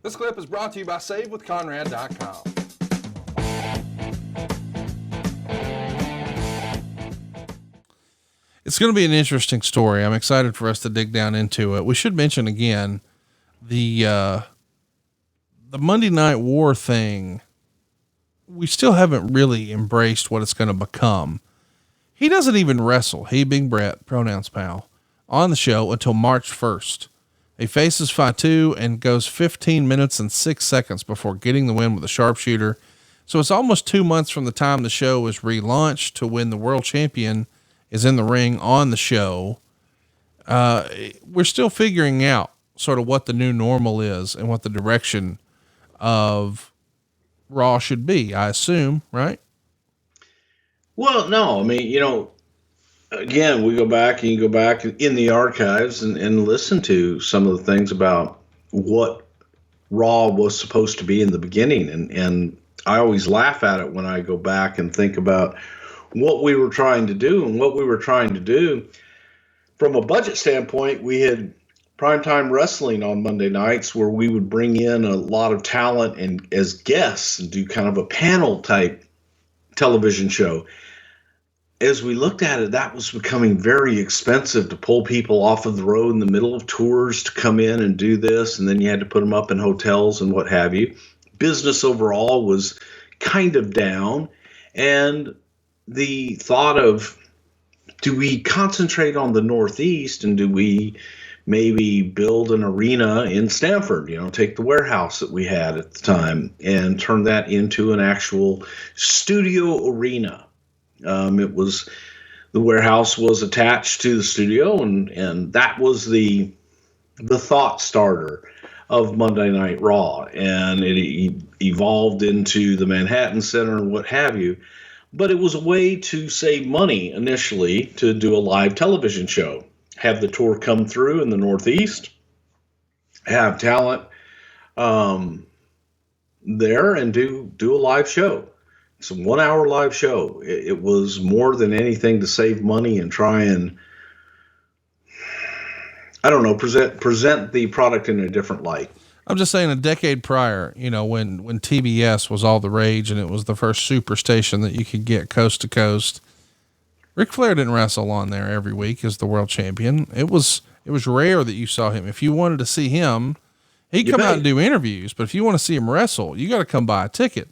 This clip is brought to you by SaveWithConrad.com. It's going to be an interesting story. I'm excited for us to dig down into it. We should mention again the Monday Night War thing. We still haven't really embraced what it's going to become. He doesn't even wrestle, he being Bret, pronouns pal, on the show until March 1st. He faces Fatu and goes 15 minutes and 6 seconds before getting the win with a sharpshooter. So it's almost 2 months from the time the show is relaunched to when the world champion is in the ring on the show. We're still figuring out sort of what the new normal is and what the direction of Raw should be, I assume, right? Well, no, I mean, again, we go back and you go back in the archives and listen to some of the things about what Raw was supposed to be in the beginning. And I always laugh at it when I go back and think about what we were trying to do. And what we were trying to do from a budget standpoint, we had primetime wrestling on Monday nights where we would bring in a lot of talent and as guests and do kind of a panel type television show. As we looked at it, that was becoming very expensive to pull people off of the road in the middle of tours to come in and do this. And then you had to put them up in hotels and what have you. Business overall was kind of down. And the thought of, do we concentrate on the Northeast and do we maybe build an arena in Stamford, take the warehouse that we had at the time and turn that into an actual studio arena. The warehouse was attached to the studio and that was the thought starter of Monday Night Raw. And it evolved into the Manhattan Center and what have you. But it was a way to save money initially to do a live television show, have the tour come through in the Northeast, have talent there and do a live show. It's a 1 hour live show. It was more than anything to save money and try and, present the product in a different light. I'm just saying a decade prior, when TBS was all the rage and it was the first superstation that you could get coast to coast, Ric Flair didn't wrestle on there every week as the world champion. It was rare that you saw him. If you wanted to see him, he'd come out and do interviews, but if you want to see him wrestle, you got to come buy a ticket.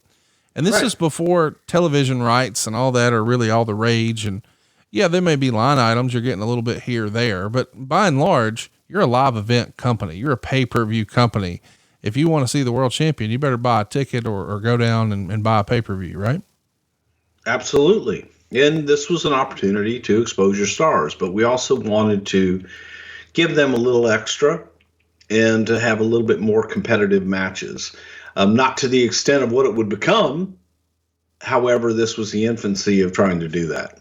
And this is before television rights and all that are really all the rage. And yeah, there may be line items. You're getting a little bit here or there, but by and large, you're a live event company. You're a pay-per-view company. If you want to see the world champion, you better buy a ticket or go down and buy a pay-per-view, right? Absolutely. And this was an opportunity to expose your stars, but we also wanted to give them a little extra and to have a little bit more competitive matches. Not to the extent of what it would become. However, this was the infancy of trying to do that.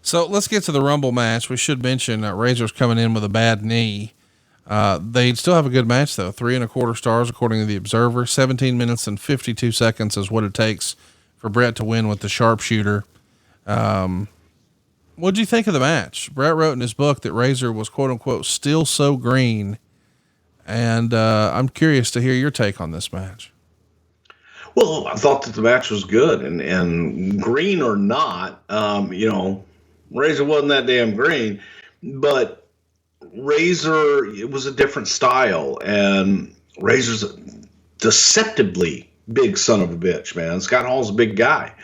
So let's get to the Rumble match. We should mention Razor's coming in with a bad knee. They'd still have a good match though. 3.25 stars according to the Observer. 17 minutes and 52 seconds is what it takes for Bret to win with the sharpshooter. What'd you think of the match? Bret wrote in his book that Razor was quote unquote still so green. And I'm curious to hear your take on this match. Well, I thought that the match was good and green or not, Razor wasn't that damn green, but Razor, it was a different style, and Razor's a deceptively big son of a bitch, man. Scott Hall's a big guy.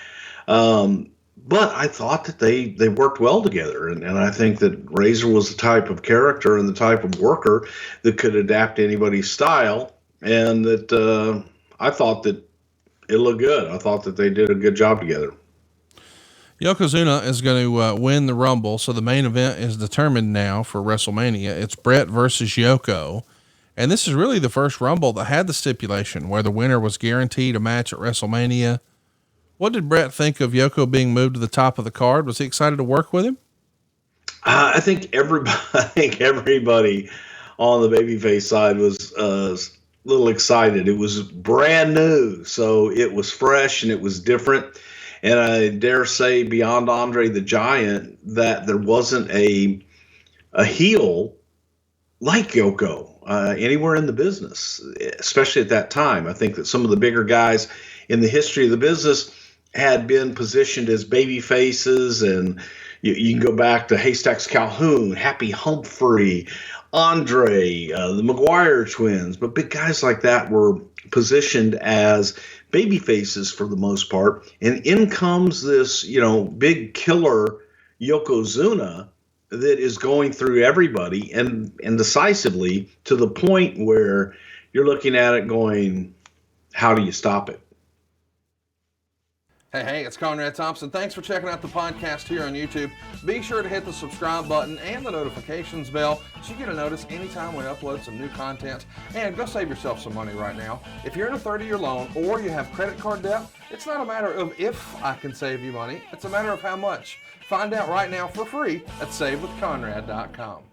But I thought that they worked well together. And I think that Razor was the type of character and the type of worker that could adapt to anybody's style. And that I thought that it looked good. I thought that they did a good job together. Yokozuna is going to win the Rumble. So the main event is determined now for WrestleMania. It's Bret versus Yoko. And this is really the first Rumble that had the stipulation where the winner was guaranteed a match at WrestleMania. What did Bret think of Yoko being moved to the top of the card? Was he excited to work with him? I think everybody on the babyface side was a little excited. It was brand new, so it was fresh and it was different. And I dare say beyond Andre the Giant that there wasn't a heel like Yoko. anywhere in the business, especially at that time. I think that some of the bigger guys in the history of the business had been positioned as baby faces, and you can go back to Haystacks Calhoun, Happy Humphrey, Andre, the McGuire twins, but big guys like that were positioned as baby faces for the most part. And in comes this, big killer Yokozuna that is going through everybody and decisively, to the point where you're looking at it going, how do you stop it? Hey, it's Conrad Thompson. Thanks for checking out the podcast here on YouTube. Be sure to hit the subscribe button and the notifications bell so you get a notice anytime we upload some new content. And go save yourself some money right now. If you're in a 30-year loan or you have credit card debt, it's not a matter of if I can save you money. It's a matter of how much. Find out right now for free at SaveWithConrad.com.